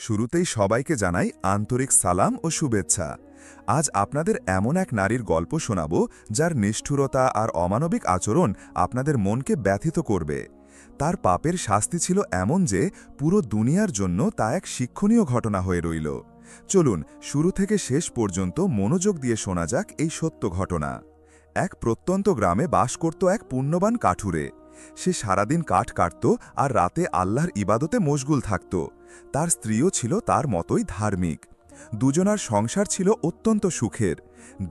শুরুতেই সবাইকে জানাই আন্তরিক সালাম ও শুভেচ্ছা। আজ আপনাদের এমন এক নারীর গল্প শোনাব যার নিষ্ঠুরতা আর অমানবিক আচরণ আপনাদের মনকে ব্যথিত করবে। তার পাপের শাস্তি ছিল এমন যে পুরো দুনিয়ার জন্য তা এক শিক্ষণীয় ঘটনা হয়ে রইল। চলুন শুরু থেকে শেষ পর্যন্ত মনোযোগ দিয়ে শোনা যাক এই সত্য ঘটনা। এক প্রত্যন্ত গ্রামে বাস করত এক পুণ্যবান কাঠুরে। সে সারাদিন কাঠ কাটত আর রাতে আল্লাহর ইবাদতে মশগুল থাকত। তার স্ত্রীও ছিল তার মতোই ধার্মিক। দুজনার সংসার ছিল অত্যন্ত সুখের।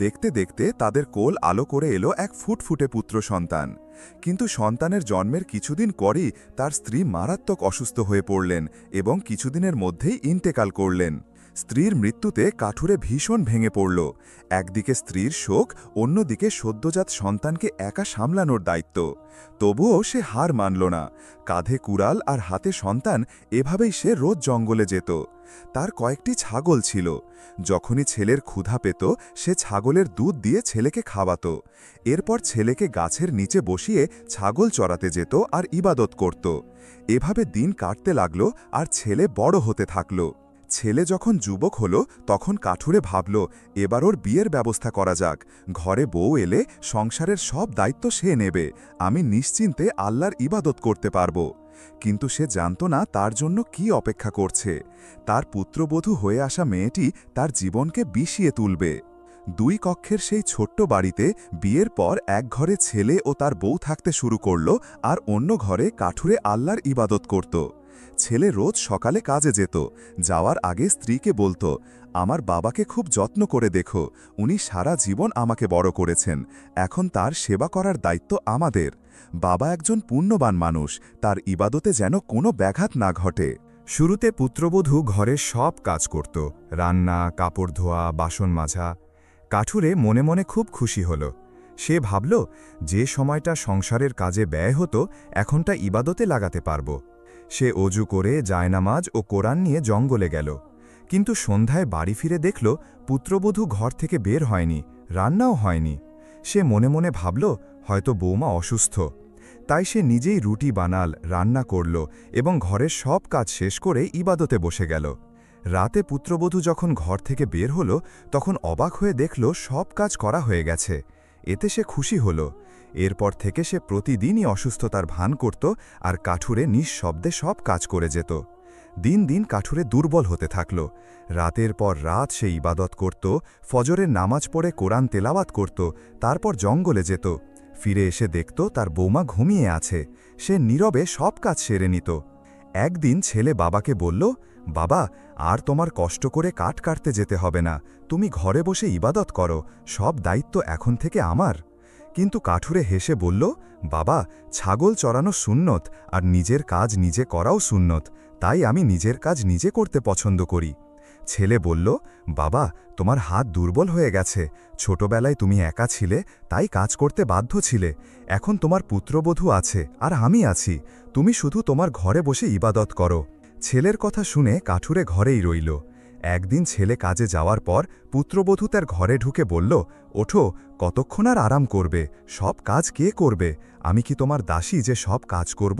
দেখতে দেখতে তাদের কোল আলো করে এলো এক ফুটফুটে পুত্র সন্তান। কিন্তু সন্তানের জন্মের কিছুদিন পরই তার স্ত্রী মারাত্মক অসুস্থ হয়ে পড়লেন এবং কিছুদিনের মধ্যেই ইন্তেকাল করলেন। স্ত্রীর মৃত্যুতে কাঠুরে ভীষণ ভেঙে পড়ল। একদিকে স্ত্রীর শোক, অন্যদিকে সদ্যজাত সন্তানকে একা সামলানোর দায়িত্ব। তবুও সে হার মানল না। কাঁধে কুড়াল আর হাতে সন্তান, এভাবেই সে রোজ জঙ্গলে যেত। তার কয়েকটি ছাগল ছিল। যখনই ছেলের ক্ষুধা পেত সে ছাগলের দুধ দিয়ে ছেলেকে খাওয়াত। এরপর ছেলেকে গাছের নিচে বসিয়ে ছাগল চড়াতে যেত আর ইবাদত করত। এভাবে দিন কাটতে লাগল আর ছেলে বড় হতে থাকল। ছেলে যখন যুবক হল তখন কাঠুরে ভাবল এবার ওর বিয়ের ব্যবস্থা করা যাক। ঘরে বউ এলে সংসারের সব দায়িত্ব সে নেবে, আমি নিশ্চিন্তে আল্লাহর ইবাদত করতে পারব। কিন্তু সে জানত না তার জন্য কি অপেক্ষা করছে। তার পুত্রবধূ হয়ে আসা মেয়েটি তার জীবনকে বিষিয়ে তুলবে। দুই কক্ষের সেই ছোট্ট বাড়িতে বিয়ের পর এক ঘরে ছেলে ও তার বউ থাকতে শুরু করল আর অন্য ঘরে কাঠুরে আল্লাহর ইবাদত করত। ছেলে রোজ সকালে কাজে যেত। যাওয়ার আগে স্ত্রীকে বলতো, আমার বাবাকে খুব যত্ন করে দেখো, উনি সারা জীবন আমাকে বড় করেছেন, এখন তার সেবা করার দায়িত্ব আমাদের। বাবা একজন পুণ্যবান মানুষ, তার ইবাদতে যেন কোনো ব্যাঘাত না ঘটে। শুরুতে পুত্রবধূ ঘরের সব কাজ করত, রান্না, কাপড় ধোয়া, বাসন মাজা। কাঠুরে মনে মনে খুব খুশি হল। সে ভাবল যে সময়টা সংসারের কাজে ব্যয় হতো এখনটা ইবাদতে লাগাতে পারব। সে অজু করে জায়নামাজ ও কোরআন নিয়ে জঙ্গলে গেল। কিন্তু সন্ধ্যায় বাড়ি ফিরে দেখল পুত্রবধূ ঘর থেকে বের হয়নি, রান্নাও হয়নি। সে মনে মনে ভাবল হয়তো বৌমা অসুস্থ। তাই সে নিজেই রুটি বানাল, রান্না করল এবং ঘরের সব কাজ শেষ করে ইবাদতে বসে গেল। রাতে পুত্রবধূ যখন ঘর থেকে বের হল তখন অবাক হয়ে দেখল সব কাজ করা হয়ে গেছে। এতে সে খুশি হল। এরপর থেকে সে প্রতিদিনই অসুস্থতার ভান করত আর কাঠুরে নিঃশব্দে সব কাজ করে যেত। দিন দিন কাঠুরে দুর্বল হতে থাকল। রাতের পর রাত সে ইবাদত করত, ফজরের নামাজ পড়ে কোরআন তেলাওয়াত করত, তারপর জঙ্গলে যেত। ফিরে এসে দেখত তার বৌমা ঘুমিয়ে আছে। সে নীরবে সব কাজ সেরে নিত। একদিন ছেলে বাবাকে বলল, বাবা, আর তোমার কষ্ট করে কাঠ কাটতে যেতে হবে না, তুমি ঘরে বসে ইবাদত করো, সব দায়িত্ব এখন থেকে আমার। কিন্তু কাঠুরে হেসে বলল, বাবা, ছাগল চড়ানো সুন্নত আর নিজের কাজ নিজে করাও সুন্নত, তাই আমি নিজের কাজ নিজে করতে পছন্দ করি। ছেলে বলল, বাবা, তোমার হাত দুর্বল হয়ে গেছে, ছোটবেলায় তুমি একা ছিলে তাই কাজ করতে বাধ্য ছিলে, এখন তোমার পুত্রবধূ আছে আর আমি আছি, তুমি শুধু তোমার ঘরে বসে ইবাদত করো। ছেলের কথা শুনে কাঠুরে ঘরেই রইল। একদিন ছেলে কাজে যাওয়ার পর পুত্রবধূ তার ঘরে ঢুকে বলল, ওঠো, কতক্ষণ আর আরাম করবে, সব কাজ কে করবে, আমি কি তোমার দাসী যে সব কাজ করব?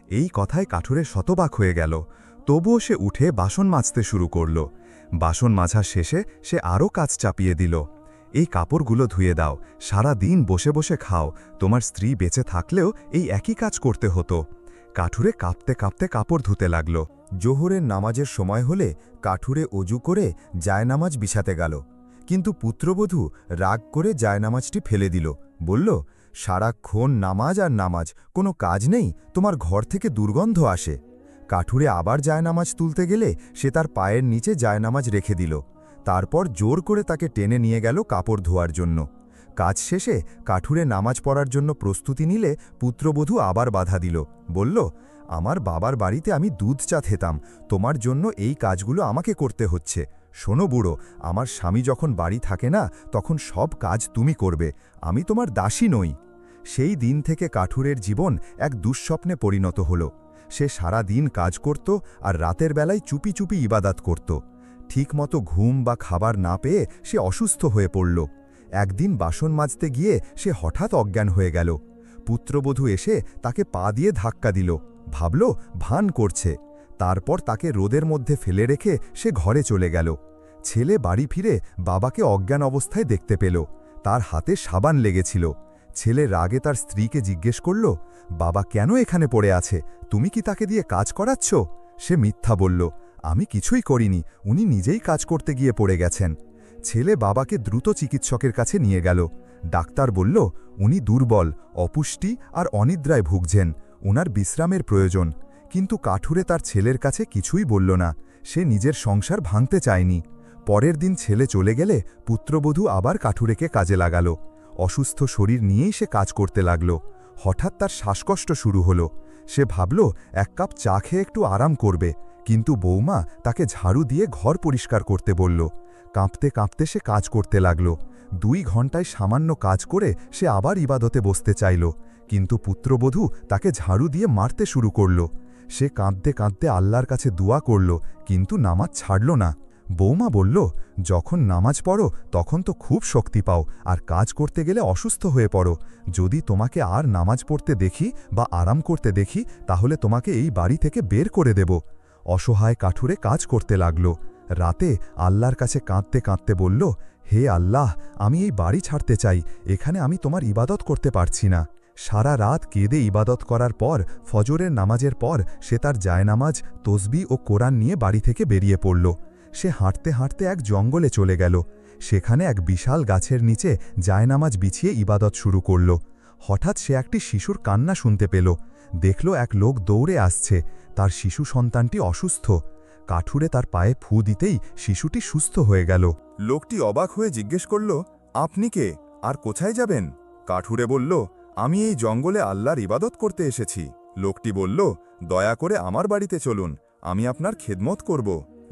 এই কথায় কাঠুরে শতবাক হয়ে গেল। তবুও সে উঠে বাসন মাজতে শুরু করল। বাসন মাজা শেষে সে আরও কাজ চাপিয়ে দিল। এই কাপড়গুলো ধুয়ে দাও, সারা দিন বসে বসে খাও, তোমার স্ত্রী বেঁচে থাকলেও এই একই কাজ করতে হতো। কাঠুরে কাঁপতে কাঁপতে কাপড় ধুতে লাগল। জোহরের নামাজের সময় হলে কাঠুরে অজু করে জায়নামাজ বিছাতে গেল। কিন্তু পুত্রবধূ রাগ করে জায়নামাজটি ফেলে দিল, বলল, সারাক্ষণ নামাজ আর নামাজ, কোনো কাজ নেই, তোমার ঘর থেকে দুর্গন্ধ আসে। কাঠুরে আবার জায়নামাজ তুলতে গেলে সে তার পায়ের নিচে জায়নামাজ রেখে দিল। তারপর জোর করে তাকে টেনে নিয়ে গেল কাপড় ধোয়ার জন্য। কাজ শেষে কাঠুরে নামাজ পড়ার জন্য প্রস্তুতি নিলে পুত্রবধূ আবার বাধা দিল, বলল, আমার বাবার বাড়িতে আমি দুধ চা খেতাম, তোমার জন্য এই কাজগুলো আমাকে করতে হচ্ছে। শোনো বুড়ো, আমার স্বামী যখন বাড়ি থাকে না তখন সব কাজ তুমি করবে, আমি তোমার দাসী নই। সেই দিন থেকে কাঠুরের জীবন এক দুঃস্বপ্নে পরিণত হল। সে সারা দিন কাজ করত আর রাতের বেলায় চুপি চুপি ইবাদত করত। ঠিকমতো ঘুম বা খাবার না পেয়ে সে অসুস্থ হয়ে পড়ল। একদিন বাসন মাজতে গিয়ে সে হঠাৎ অজ্ঞান হয়ে গেল। পুত্রবধূ এসে তাকে পা দিয়ে ধাক্কা দিল, ভাবল ভান করছে। তারপর তাকে রোদের মধ্যে ফেলে রেখে সে ঘরে চলে গেল। ছেলে বাড়ি ফিরে বাবাকে অজ্ঞান অবস্থায় দেখতে পেল। তার হাতে সাবান লেগেছিল। ছেলে রাগে তার স্ত্রীকে জিজ্ঞেস করল, বাবা কেন এখানে পড়ে আছে? তুমি কি তাকে দিয়ে কাজ করাচ্ছ? সে মিথ্যা বলল, আমি কিছুই করিনি, উনি নিজেই কাজ করতে গিয়ে পড়ে গেছেন। ছেলে বাবাকে দ্রুত চিকিৎসকের কাছে নিয়ে গেল। ডাক্তার বলল, উনি দুর্বল, অপুষ্টি আর অনিদ্রায় ভুগছেন, ওনার বিশ্রামের প্রয়োজন। কিন্তু কাঠুরে তার ছেলের কাছে কিছুই বলল না। সে নিজের সংসার ভাঙতে চায়নি। পরের দিন ছেলে চলে গেলে পুত্রবধূ আবার কাঠুরেকে কাজে লাগাল। অসুস্থ শরীর নিয়েই সে কাজ করতে লাগল। হঠাৎ তার শ্বাসকষ্ট শুরু হলো। সে ভাবল এক কাপ চা খেয়ে একটু আরাম করবে, কিন্তু বৌমা তাকে ঝাড়ু দিয়ে ঘর পরিষ্কার করতে বলল। কাঁপতে কাঁপতে সে কাজ করতে লাগল। 2 ঘন্টায় সামান্য কাজ করে সে আবার ইবাদতে বসতে চাইল, কিন্তু পুত্রবধূ তাকে ঝাড়ু দিয়ে মারতে শুরু করল। সে কাঁদতে কাঁদতে আল্লাহর কাছে দোয়া করল, কিন্তু নামাজ ছাড়ল না। বৌমা বলল, যখন নামাজ পড়ো তখন তো খুব শক্তি পাও, আর কাজ করতে গেলে অসুস্থ হয়ে পড়ো। যদি তোমাকে আর নামাজ পড়তে দেখি বা আরাম করতে দেখি, তাহলে তোমাকে এই বাড়ি থেকে বের করে দেব। অসহায় কাঠুরে কাজ করতে লাগল। রাতে আল্লাহর কাছে কাঁদতে কাঁদতে বলল, হে আল্লাহ, আমি এই বাড়ি ছাড়তে চাই, এখানে আমি তোমার ইবাদত করতে পারছি না। সারা রাত কেঁদে ইবাদত করার পর ফজরের নামাজের পর সে তার জায়নামাজ, তসবি ও কোরআন নিয়ে বাড়ি থেকে বেরিয়ে পড়ল। সে হাঁটতে হাঁটতে এক জঙ্গলে চলে গেল। সেখানে এক বিশাল গাছের নিচে জায়নামাজ বিছিয়ে ইবাদত শুরু করল। হঠাৎ সে একটি শিশুর কান্না শুনতে পেল। দেখল এক লোক দৌড়ে আসছে, তার শিশু সন্তানটি অসুস্থ। কাঠুরে তার পায়ে ফু দিতেই শিশুটি সুস্থ হয়ে গেল। লোকটি অবাক হয়ে জিজ্ঞেস করল, আপনি কে আর কোথায় যাবেন? কাঠুরে বলল, আমি এই জঙ্গলে আল্লাহর ইবাদত করতে এসেছি। লোকটি বলল, দয়া করে আমার বাড়িতে চলুন, আমি আপনার খেদমত করব।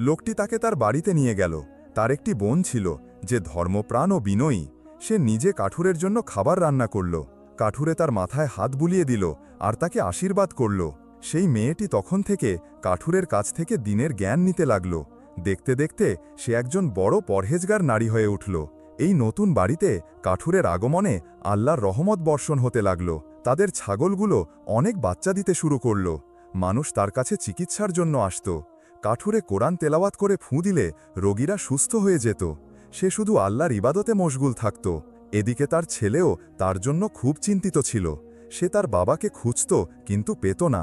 লোকটি তাকে তার বাড়িতে নিয়ে গেল। তার একটি বোন ছিল যে ধর্মপ্রাণ ও বিনয়ী। সে নিজে কাঠুরের জন্য খাবার রান্না করল। কাঠুরে তার মাথায় হাত বুলিয়ে দিল আর তাকে আশীর্বাদ করল। সেই মেয়েটি তখন থেকে কাঠুরের কাছ থেকে দিনের জ্ঞান নিতে লাগল। দেখতে দেখতে সে একজন বড় পরহেজগার নারী হয়ে উঠল। এই নতুন বাড়িতে কাঠুরের আগমনে আল্লাহর রহমত বর্ষণ হতে লাগল। তাদের ছাগলগুলো অনেক বাচ্চা দিতে শুরু করল। মানুষ তার কাছে চিকিৎসার জন্য আসত। কাঠুরে কোরআন তেলাওয়াত করে ফুঁ দিলে রোগীরা সুস্থ হয়ে যেত। সে শুধু আল্লাহর ইবাদতে মশগুল থাকত। এদিকে তার ছেলেও তার জন্য খুব চিন্তিত ছিল। সে তার বাবাকে খুঁজত, কিন্তু পেত না।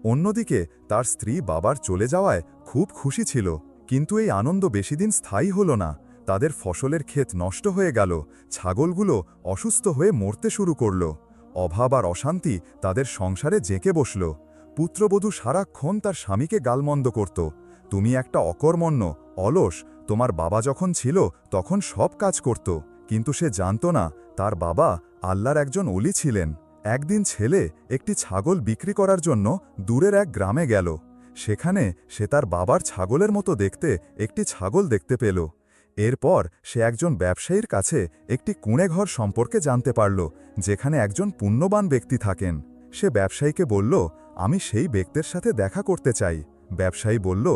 অন্যদিকে তার স্ত্রী বাবার চলে যাওয়ায় খুব খুশি ছিল, কিন্তু এই আনন্দ বেশিদিন স্থায়ী হল না। তাদের ফসলের ক্ষেত নষ্ট হয়ে গেল, ছাগলগুলো অসুস্থ হয়ে মরতে শুরু করল। অভাব আর অশান্তি তাদের সংসারে জেঁকে বসল। পুত্রবধূ সারাক্ষণ তার স্বামীকে গালমন্দ করত, তুমি একটা অকর্মণ্য, অলস, তোমার বাবা যখন ছিল তখন সব কাজ করত। কিন্তু সে জানত না তার বাবা আল্লাহর একজন ওলি ছিলেন। একদিন ছেলে একটি ছাগল বিক্রি করার জন্য দূরের এক গ্রামে গেল। সেখানে সে তার বাবার ছাগলের মতো দেখতে একটি ছাগল দেখতে পেল। এরপর সে একজন ব্যবসায়ীর কাছে একটি কুঁড়েঘর সম্পর্কে জানতে পারল, যেখানে একজন পুণ্যবান ব্যক্তি থাকেন। সে ব্যবসায়ীকে বলল, আমি সেই ব্যক্তির সাথে দেখা করতে চাই। ব্যবসায়ী বলল,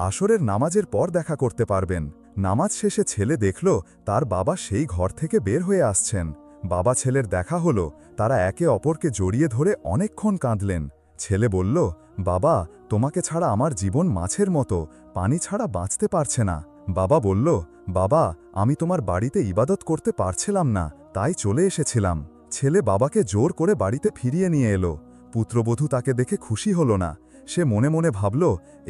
আসরের নামাজের পর দেখা করতে পারবেন। নামাজ শেষে ছেলে দেখল তার বাবা সেই ঘর থেকে বের হয়ে আসছেন। বাবা ছেলের দেখা হলো। তারা একে অপরকে জড়িয়ে ধরে অনেকক্ষণ কাঁদলেন। ছেলে বলল, বাবা, তোমাকে ছাড়া আমার জীবন মাছের মতো, পানি ছাড়া বাঁচতে পারছে না। বাবা বলল, বাবা, আমি তোমার বাড়িতে ইবাদত করতে পারছিলাম না, তাই চলে এসেছিলাম। ছেলে বাবাকে জোর করে বাড়িতে ফিরিয়ে নিয়ে এলো। পুত্রবধূ তাকে দেখে খুশি হল না। সে মনে মনে ভাবল,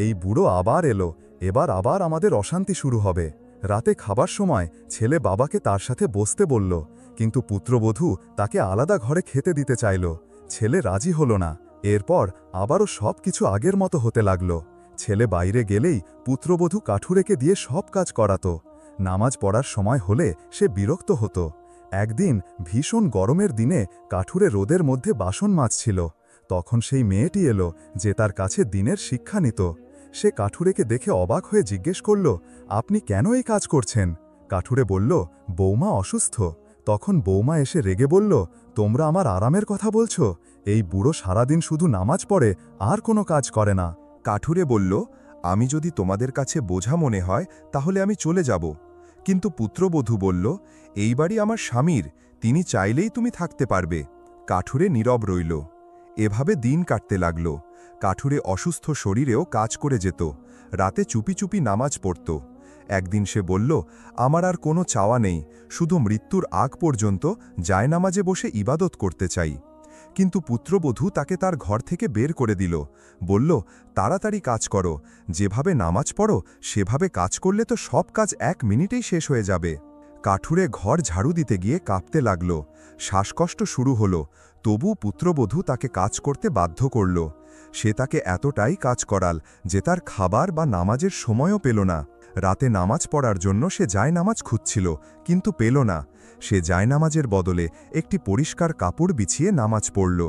এই বুড়ো আবার এলো, এবার আবার আমাদের অশান্তি শুরু হবে। রাতে খাবার সময় ছেলে বাবাকে তার সাথে বসতে বলল, কিন্তু পুত্রবধূ তাকে আলাদা ঘরে খেতে দিতে চাইল। ছেলে রাজি হল না। এরপর আবারও সব কিছু আগের মতো হতে লাগল। ছেলে বাইরে গেলেই পুত্রবধূ কাঠুরেকে দিয়ে সব কাজ করাত। নামাজ পড়ার সময় হলে সে বিরক্ত হতো। একদিন ভীষণ গরমের দিনে কাঠুরে রোদের মধ্যে বাসন মাজছিল। তখন সেই মেয়েটি এলো যে তার কাছে দিনের শিক্ষা নিত। সে কাঠুরেকে দেখে অবাক হয়ে জিজ্ঞেস করল, আপনি কেন এই কাজ করছেন? কাঠুরে বলল, বৌমা অসুস্থ। তখন বৌমা এসে রেগে বলল, তোমরা আমার আরামের কথা বলছ? এই বুড়ো সারাদিন শুধু নামাজ পড়ে, আর কোনো কাজ করে না। কাঠুরে বলল, আমি যদি তোমাদের কাছে বোঝা মনে হয় তাহলে আমি চলে যাব। কিন্তু পুত্রবধূ বলল, এই বাড়ি আমার স্বামীর, তিনি চাইলেই তুমি থাকতে পারবে। কাঠুরে নীরব রইল। এভাবে দিন কাটতে লাগল। কাঠুরে অসুস্থ শরীরেও কাজ করে যেত, রাতে চুপি চুপি নামাজ পড়ত। একদিন সে বলল, আমার আর কোনো চাওয়া নেই, শুধু মৃত্যুর আগ পর্যন্ত জায়নামাজে বসে ইবাদত করতে চাই। কিন্তু পুত্রবধূ তাকে তার ঘর থেকে বের করে দিল, বলল, তাড়াতাড়ি কাজ করো, যেভাবে নামাজ পড়ো সেভাবে কাজ করলে তো সব কাজ 1 মিনিটেই শেষ হয়ে যাবে। কাঠুরে ঘর ঝাড়ু দিতে গিয়ে কাঁপতে লাগল, শ্বাসকষ্ট শুরু হলো, তবু পুত্রবধূ তাকে কাজ করতে বাধ্য করল। সে তাকে এতটাই কাজ করাল যে তার খাবার বা নামাজের সময়ও পেল না। রাতে নামাজ পড়ার জন্য সে জায়নামাজ খুঁজছিল, কিন্তু পেল না। সে জায়নামাজের বদলে একটি পরিষ্কার কাপড় বিছিয়ে নামাজ পড়ল।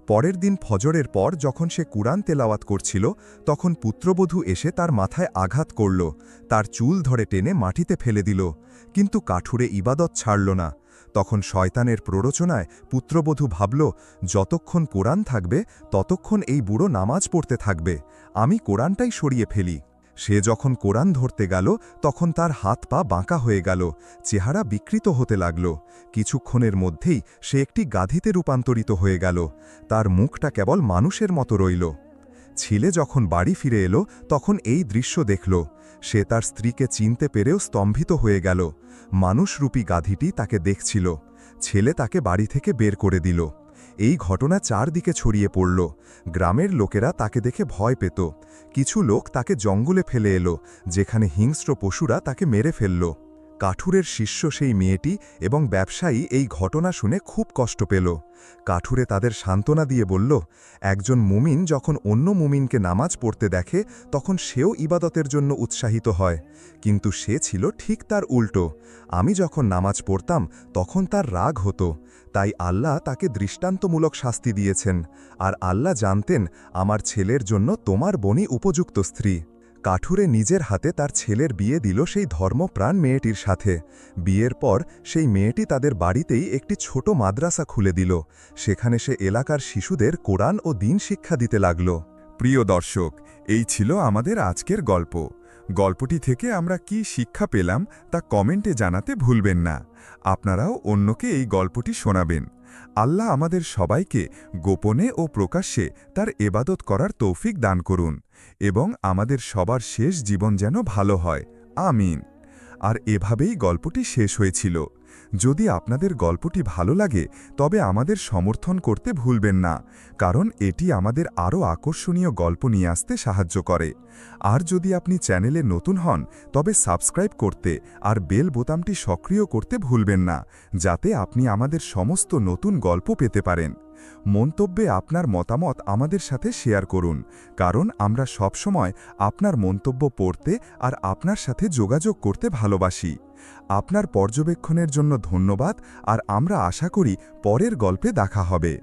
পরের দিন ফজরের পর যখন সে কুরআন তেলাওয়াত করছিল, তখন পুত্রবধূ এসে তার মাথায় আঘাত করল, তার চুল ধরে টেনে মাটিতে ফেলে দিল, কিন্তু কাঠুরে ইবাদত ছাড়ল না। তখন শয়তানের প্ররোচনায় পুত্রবধূ ভাবল, যতক্ষণ কোরআন থাকবে ততক্ষণ এই বুড়ো নামাজ পড়তে থাকবে, আমি কোরআনটাই সরিয়ে ফেলি। সে যখন কোরআন ধরতে গেল তখন তার হাত পা বাঁকা হয়ে গেল, চেহারা বিকৃত হতে লাগল। কিছুক্ষণের মধ্যেই সে একটি গাধিতে রূপান্তরিত হয়ে গেল, তার মুখটা কেবল মানুষের মতো রইল। ছেলে যখন বাড়ি ফিরে এলো তখন এই দৃশ্য দেখল। সে তার স্ত্রীকে চিনতে পেরেও স্তম্ভিত হয়ে গেল। মানুষরূপী গাধিটি তাকে দেখছিল। ছেলে তাকে বাড়ি থেকে বের করে দিল। এই ঘটনা চারদিকে ছড়িয়ে পড়ল। গ্রামের লোকেরা তাকে দেখে ভয় পেত। কিছু লোক তাকে জঙ্গলে ফেলে এলো, যেখানে হিংস্র পশুরা তাকে মেরে ফেলল। কাঠুরের শিষ্য সেই মেয়েটি এবং ব্যবসায়ী এই ঘটনা শুনে খুব কষ্ট পেল। কাঠুরে তাদের সান্ত্বনা দিয়ে বলল, একজন মুমিন যখন অন্য মুমিনকে নামাজ পড়তে দেখে তখন সেও ইবাদতের জন্য উৎসাহিত হয়, কিন্তু সে ছিল ঠিক তার উল্টো। আমি যখন নামাজ পড়তাম তখন তার রাগ হতো, তাই আল্লাহ তাকে দৃষ্টান্তমূলক শাস্তি দিয়েছেন। আর আল্লাহ জানতেন আমার ছেলের জন্য তোমার বোনই উপযুক্ত স্ত্রী। কাঠুরে নিজের হাতে তার ছেলের বিয়ে দিল সেই ধর্মপ্রাণ মেয়েটির সাথে। বিয়ের পর সেই মেয়েটি তাদের বাড়িতেই একটি ছোট মাদ্রাসা খুলে দিল। সেখানে সে এলাকার শিশুদের কোরআন ও দ্বীন শিক্ষা দিতে লাগল। প্রিয় দর্শক, এই ছিল আমাদের আজকের গল্প। গল্পটি থেকে আমরা কি শিক্ষা পেলাম তা কমেন্টে জানাতে ভুলবেন না। আপনারাও অন্যকে এই গল্পটি শোনাবেন। আল্লাহ আমাদের সবাইকে গোপনে ও প্রকাশ্যে তার এবাদত করার তৌফিক দান করুন এবং আমাদের সবার শেষ জীবন যেন ভালো হয়, আমিন। আর এভাবেই গল্পটি শেষ হয়েছিল। যদি আপনাদের গল্পটি ভালো লাগে তবে আমাদের সমর্থন করতে ভুলবেন না, কারণ এটি আমাদের আরও আকর্ষণীয় গল্প নিয়ে আসতে সাহায্য করে। আর যদি আপনি চ্যানেলে নতুন হন তবে সাবস্ক্রাইব করতে আর বেল বোতামটি সক্রিয় করতে ভুলবেন না, যাতে আপনি আমাদের সমস্ত নতুন গল্প পেতে পারেন। মন্তব্যে আপনার মতামত আমাদের সাথে শেয়ার করুন, কারণ আমরা সবসময় আপনার মন্তব্য পড়তে আর আপনার সাথে যোগাযোগ করতে ভালোবাসি। আপনার পর্যবেক্ষণের জন্য ধন্যবাদ, আর আমরা আশা করি পরের গল্পে দেখা হবে।